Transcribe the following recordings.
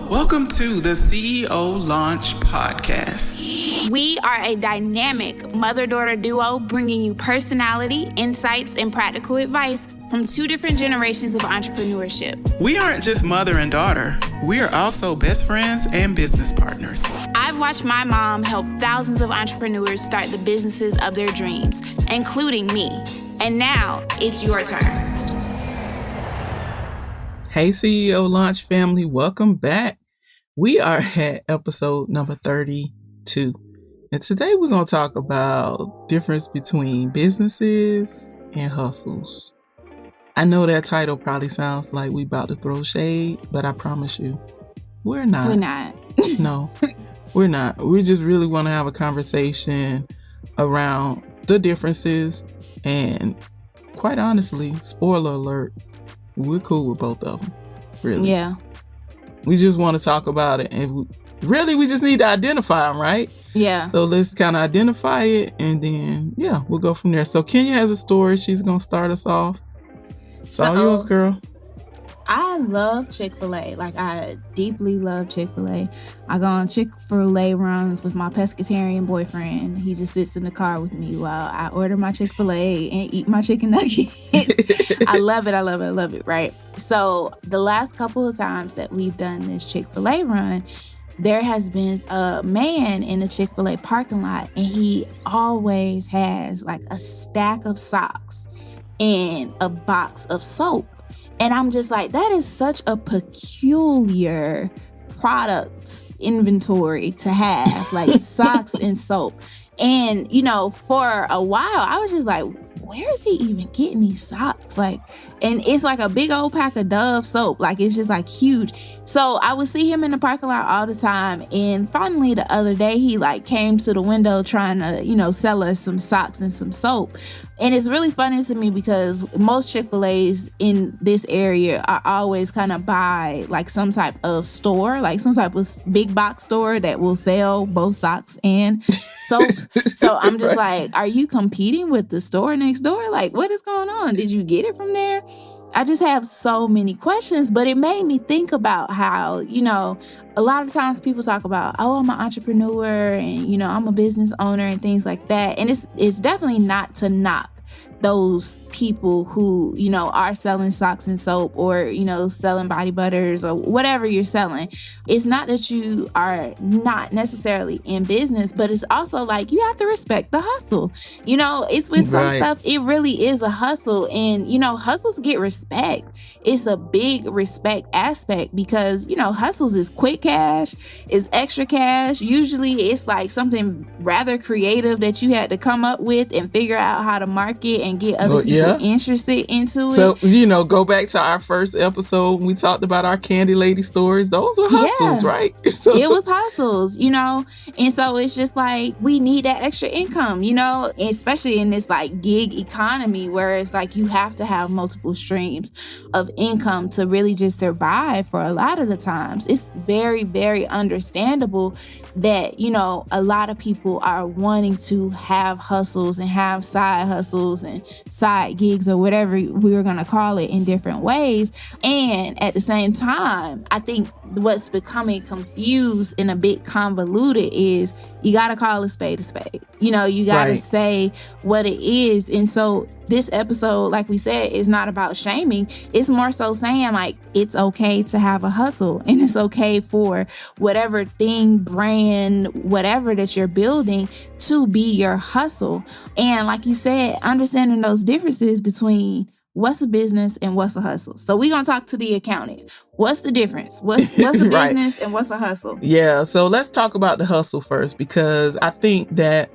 Welcome to the CEO Launch Podcast. We are a dynamic mother-daughter duo bringing you personality, insights, and practical advice from two different generations of entrepreneurship. We aren't just mother and daughter. We are also best friends and business partners. I've watched my mom help thousands of entrepreneurs start the businesses of their dreams, including me. And now it's your turn. Hey, CEO Launch family, welcome back. We are at episode number 32. And today we're going to talk about difference between businesses and hustles. I know that title probably sounds like we about to throw shade, but I promise you, we're not. We're not. No, we're not. We just really want to have a conversation around the differences. And quite honestly, spoiler alert, we're cool with both of them. Really. Yeah. We just want to talk about it. And we just need to identify them, right? Yeah. So let's kind of identify it. And then, we'll go from there. So Kenya has a story. She's going to start us off. It's all yours, girl. I love Chick-fil-A. Like, I deeply love Chick-fil-A. I go on Chick-fil-A runs with my pescatarian boyfriend. He just sits in the car with me while I order my Chick-fil-A and eat my chicken nuggets. I love it, right? So the last couple of times that we've done this Chick-fil-A run, there has been a man in the Chick-fil-A parking lot, and he always has like a stack of socks and a box of soap. And I'm just like, that is such a peculiar product inventory to have, like socks and soap. And, for a while, I was just like, where is he even getting these socks? Like, and it's like a big old pack of Dove soap. Like, it's just like huge. So I would see him in the parking lot all the time. And finally, the other day, he like came to the window trying to, sell us some socks and some soap. And it's really funny to me because most Chick-fil-A's in this area are always kind of by like some type of store, like some type of big box store that will sell both socks and soap. So I'm just like, are you competing with the store next door? Like, what is going on? Did you get it from there? I just have so many questions, but it made me think about how, a lot of times people talk about, oh, I'm an entrepreneur and, I'm a business owner and things like that. And it's definitely not to knock those people who, are selling socks and soap or, selling body butters or whatever you're selling. It's not that you are not necessarily in business, but it's also like you have to respect the hustle. It's with some stuff, it really is a hustle. And, hustles get respect. It's a big respect aspect because, hustles is quick cash, is extra cash. Usually it's like something rather creative that you had to come up with and figure out how to market and get other people interested into it. So, go back to our first episode. We talked about our candy lady stories. Those were hustles, right? So. It was hustles, and so it's just like we need that extra income, especially in this like gig economy where it's like you have to have multiple streams of income to really just survive for a lot of the times. It's very, very understandable that, a lot of people are wanting to have hustles and have side hustles and side gigs or whatever we were going to call it in different ways. And at the same time, I think what's becoming confused and a bit convoluted is you got to call a spade a spade. You got to say what it is. And so this episode, like we said, is not about shaming. It's more so saying like, it's okay to have a hustle and it's okay for whatever thing, brand, whatever that you're building to be your hustle. And like you said, understanding those differences between what's a business and what's a hustle. So we're going to talk to the accountant. What's the difference? What's a business and what's a hustle? Yeah. So let's talk about the hustle first, because I think that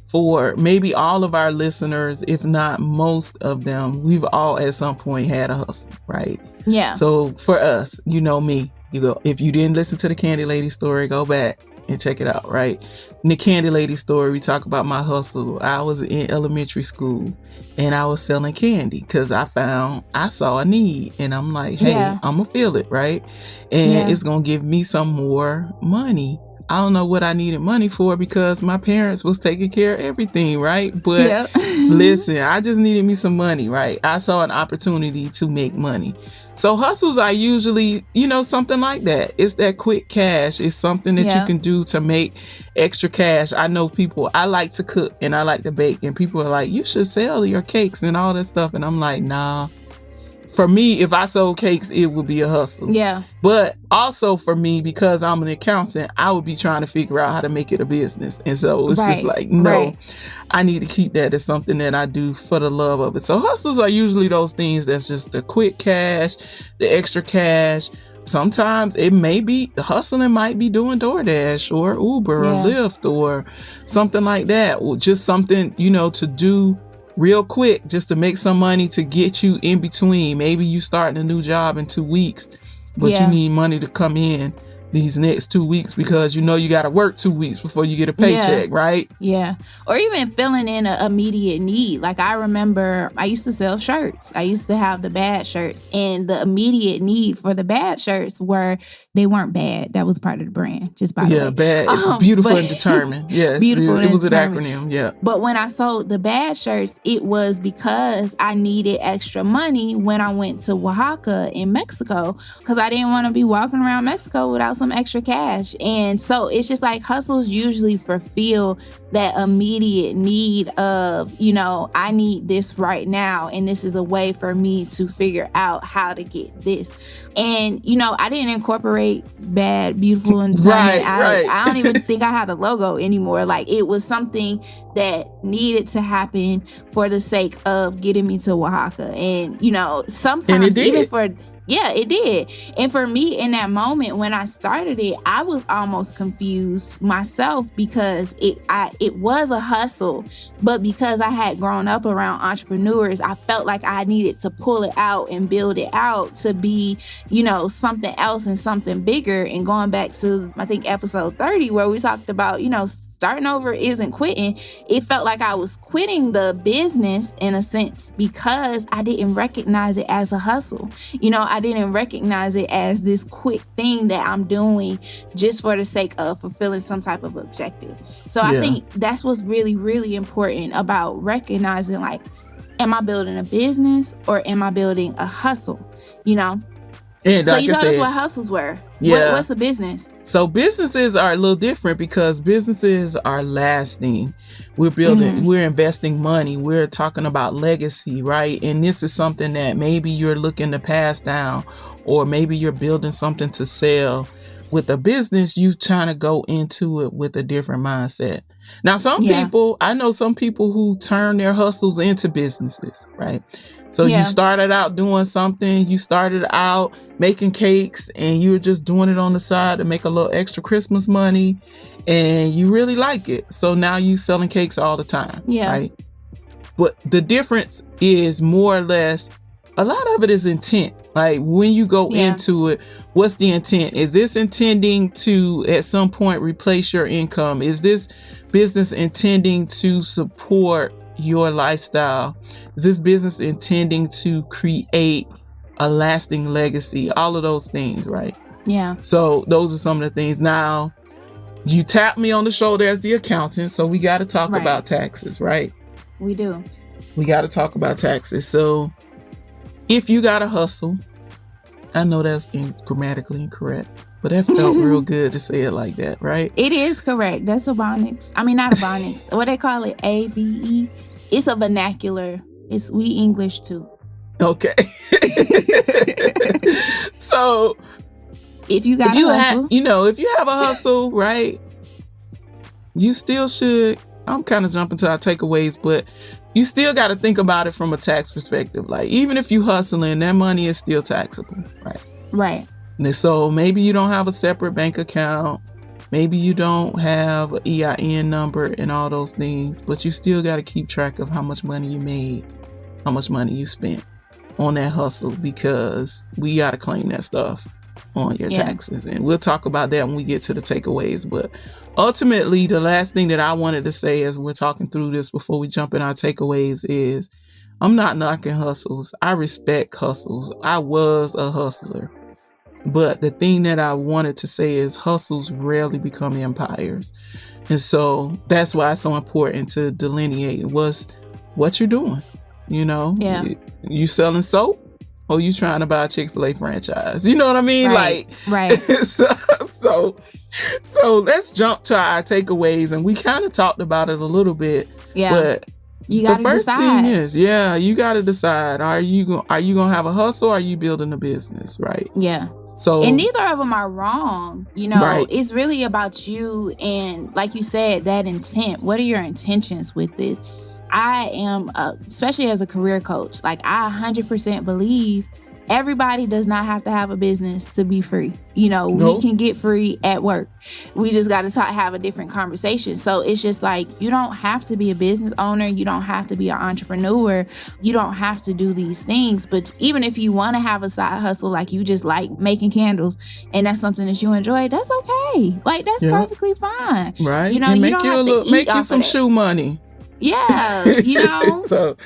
for maybe all of our listeners, if not most of them, we've all at some point had a hustle, right? Yeah. So for us, me, if you didn't listen to the Candy Lady story, go back and check it out, right? In the Candy Lady story, we talk about my hustle. I was in elementary school and I was selling candy because I saw a need and I'm like, hey, I'm gonna feel it, right? And it's gonna give me some more money I don't know what I needed money for because my parents was taking care of everything, right? But Yep. listen, I just needed me some money, right? I saw an opportunity to make money. So hustles are usually, something like that. It's that quick cash. It's something that you can do to make extra cash. I know people, I like to cook and I like to bake, and people are like, you should sell your cakes and all that stuff. And I'm like, nah. For me, if I sold cakes, it would be a hustle. Yeah. But also for me, because I'm an accountant, I would be trying to figure out how to make it a business. And so it's just like, no, I need to keep that as something that I do for the love of it. So hustles are usually those things that's just the quick cash, the extra cash. Sometimes it may be hustling, might be doing DoorDash or Uber or Lyft or something like that. Or just something, to do real quick, just to make some money to get you in between. Maybe you starting a new job in 2 weeks, but you need money to come in these next 2 weeks because you got to work 2 weeks before you get a paycheck, right? Yeah. Or even filling in an immediate need. Like I remember I used to sell shirts. I used to have the bad shirts, and the immediate need for the bad shirts they weren't bad. That was part of the brand, just by the way. Yeah, bad. Beautiful and determined. Yes. Beautiful. It was an acronym. Yeah. But when I sold the bad shirts, it was because I needed extra money when I went to Oaxaca in Mexico, because I didn't want to be walking around Mexico without some extra cash. And so it's just like hustles usually fulfill that immediate need of, I need this right now, and this is a way for me to figure out how to get this. And, I didn't incorporate bad, beautiful, and determined. I don't even think I had a logo anymore. Like, it was something that needed to happen for the sake of getting me to Oaxaca. And, sometimes even for... Yeah, it did. And for me in that moment when I started it, I was almost confused myself because it was a hustle, but because I had grown up around entrepreneurs, I felt like I needed to pull it out and build it out to be, something else and something bigger. And going back to, I think, episode 30, where we talked about, starting over isn't quitting. It felt like I was quitting the business in a sense because I didn't recognize it as a hustle. I didn't recognize it as this quick thing that I'm doing just for the sake of fulfilling some type of objective. So I think that's what's really, really important about recognizing, like, am I building a business or am I building a hustle? And so you told us what hustles were. Yeah. What's the business? So businesses are a little different because businesses are lasting. We're building, we're investing money. We're talking about legacy, right? And this is something that maybe you're looking to pass down, or maybe you're building something to sell. With a business, you trying to go into it with a different mindset. Now, I know some people who turn their hustles into businesses, right? So you started out doing something, you started out making cakes, and you were just doing it on the side to make a little extra Christmas money, and you really like it. So now you selling cakes all the time, right? But the difference is more or less, a lot of it is intent. Like when you go into it, what's the intent? Is this intending to at some point replace your income? Is this business intending to support your lifestyle? Is this business intending to create a lasting legacy? All of those things, right? Yeah. So those are some of the things. Now, you tapped me on the shoulder as the accountant, so we got to talk about taxes, right? We do. We got to talk about taxes. So if you got to hustle, I know that's grammatically incorrect, but that felt real good to say it like that, right? It is correct. That's Ebonics. I mean, not Ebonics. What they call it, ABE. It's a vernacular. We English too. Okay. So if you got a hustle, if you have a hustle, right, you still should. I'm kind of jumping to our takeaways, but you still got to think about it from a tax perspective. Like, even if you hustling, that money is still taxable, right? Right. And so maybe you don't have a separate bank account. Maybe you don't have an EIN number and all those things, but you still got to keep track of how much money you made, how much money you spent on that hustle, because we got to claim that stuff on your taxes. And we'll talk about that when we get to the takeaways. But ultimately, the last thing that I wanted to say as we're talking through this before we jump in our takeaways is, I'm not knocking hustles. I respect hustles. I was a hustler. But the thing that I wanted to say is hustles rarely become empires. And so that's why it's so important to delineate what you're doing. You know, Yeah. You selling soap or you trying to buy a Chick-fil-A franchise? You know what I mean? Right. So let's jump to our takeaways. And we kind of talked about it a little bit. Yeah. But You got the to first decide. thing is, you got to decide, are you going to have a hustle or are you building a business, right? Yeah. So, And neither of them are wrong. You know, Right. It's really about you. And like you said, that intent. What are your intentions with this? I am, especially as a career coach, like I 100% believe everybody does not have to have a business to be free. You know, Nope. we can get free at work. We just got to have a different conversation. So it's just like, you don't have to be a business owner. You don't have to be an entrepreneur. You don't have to do these things. But even if you want to have a side hustle, like you just like making candles and that's something that you enjoy, that's okay. Like that's Yeah. perfectly fine. right. You know, and you make don't you have to eat make you off some of that. shoe money. Yeah, you know, So,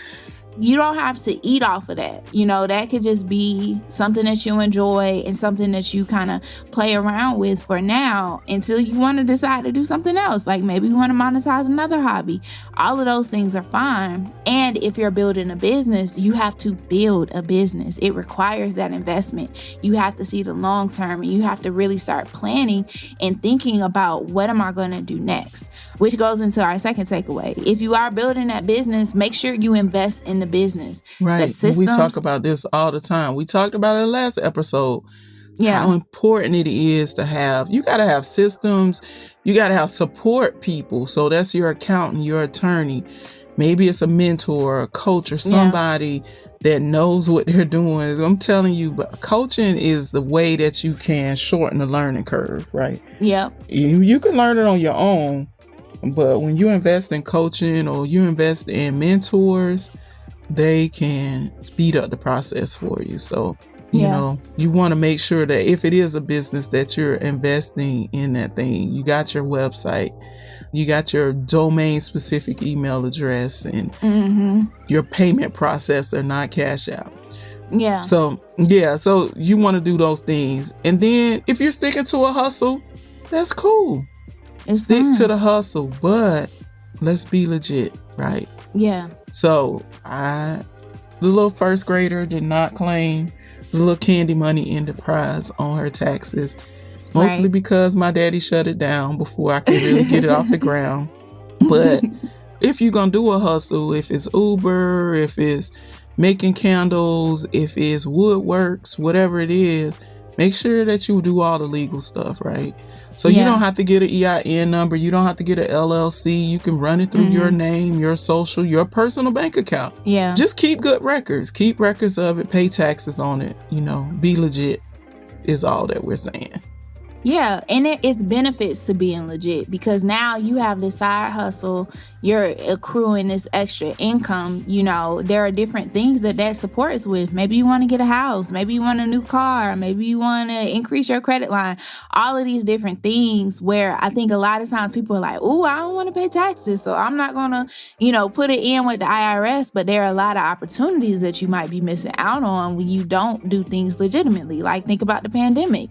you don't have to eat off of that. You know, that could just be something that you enjoy and something that you kind of play around with for now until you want to decide to do something else. Like maybe you want to monetize another hobby. All of those things are fine. And if you're building a business, you have to build a business. It requires that investment. You have to see the long term and you have to really start planning and thinking about what am I going to do next, which goes into our second takeaway. If you are building that business, make sure you invest in the business. right. The And systems. we talk about this all the time. We talked about it in the last episode. How Yeah. important it is to have, you got to have systems. You got to have support people. So that's your accountant, your attorney. Maybe it's a mentor, a coach, or somebody that knows what they're doing. I'm telling you, but coaching is the way that you can shorten the learning curve, right? Yep. You can learn it on your own, but when you invest in coaching or you invest in mentors, they can speed up the process for you. So, you Yeah. know, you want to make sure that if it is a business that you're investing in that thing, you got your website, you got your domain specific email address and Mm-hmm. your payment processor, not Cash App. Yeah. So you want to do those things. And then if you're sticking to a hustle, that's cool. It's Stick fine. to the hustle, but let's be legit, right? Yeah. So the little first grader did not claim the little Candy Money enterprise on her taxes, mostly Right. because my daddy shut it down before I could really get it off the ground. But if you're going to do a hustle, if it's Uber, if it's making candles, if it's woodworks, whatever it is, make sure that you do all the legal stuff, right? So you Yeah. don't have to get an EIN number. You don't have to get an LLC. You can run it through your name, your social, your personal bank account. Yeah. Just keep good records. Keep records of it. Pay taxes on it. You know, be legit is all that we're saying. Yeah, and it's benefits to being legit because now you have this side hustle, you're accruing this extra income. You know, there are different things that supports with. Maybe you want to get a house, maybe you want a new car, maybe you want to increase your credit line. All of these different things where I think a lot of times people are like, oh, I don't want to pay taxes, so I'm not going to, put it in with the IRS. But there are a lot of opportunities that you might be missing out on when you don't do things legitimately. Like think about the pandemic,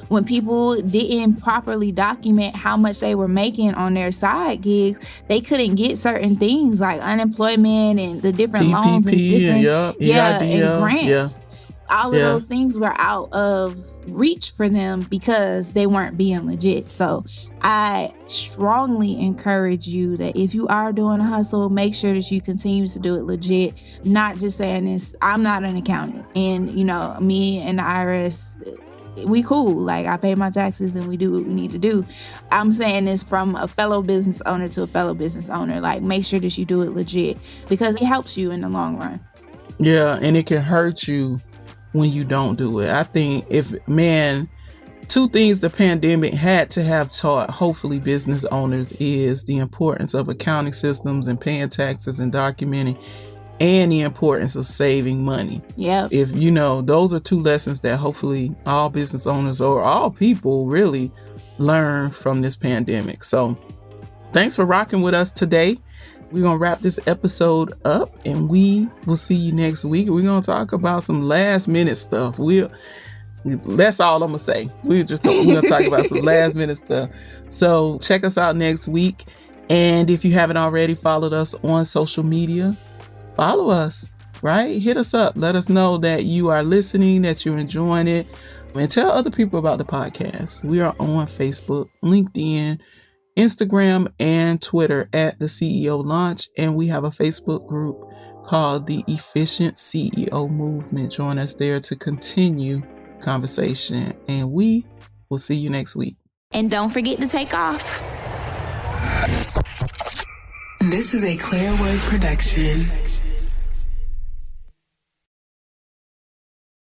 when people didn't properly document how much they were making on their side gigs, they couldn't get certain things like unemployment and the different loans and different and grants. All of those things were out of reach for them because they weren't being legit. So I strongly encourage you that if you are doing a hustle, make sure that you continue to do it legit. Not just saying this, I'm not an accountant and me and the IRS, we cool. Like I pay my taxes and we do what we need to do. I'm saying this from a fellow business owner to a fellow business owner. Like make sure that you do it legit because it helps you in the long run. Yeah, and it can hurt you when you don't do it. I think two things the pandemic had to have taught, hopefully, business owners is the importance of accounting systems and paying taxes and documenting, and the importance of saving money. Yeah. If those are two lessons that hopefully all business owners or all people really learn from this pandemic. So thanks for rocking with us today. We're going to wrap this episode up and we will see you next week. We're going to talk about some last minute stuff. That's all I'm gonna say. We're gonna talk about some last minute stuff. So check us out next week. And if you haven't already followed us on social media, follow us, right? Hit us up. Let us know that you are listening, that you're enjoying it, and tell other people about the podcast. We are on Facebook, LinkedIn, Instagram, and Twitter at the CEO Launch. And we have a Facebook group called the Efficient CEO Movement. Join us there to continue conversation. And we will see you next week. And don't forget to take off. This is a Clear Word production.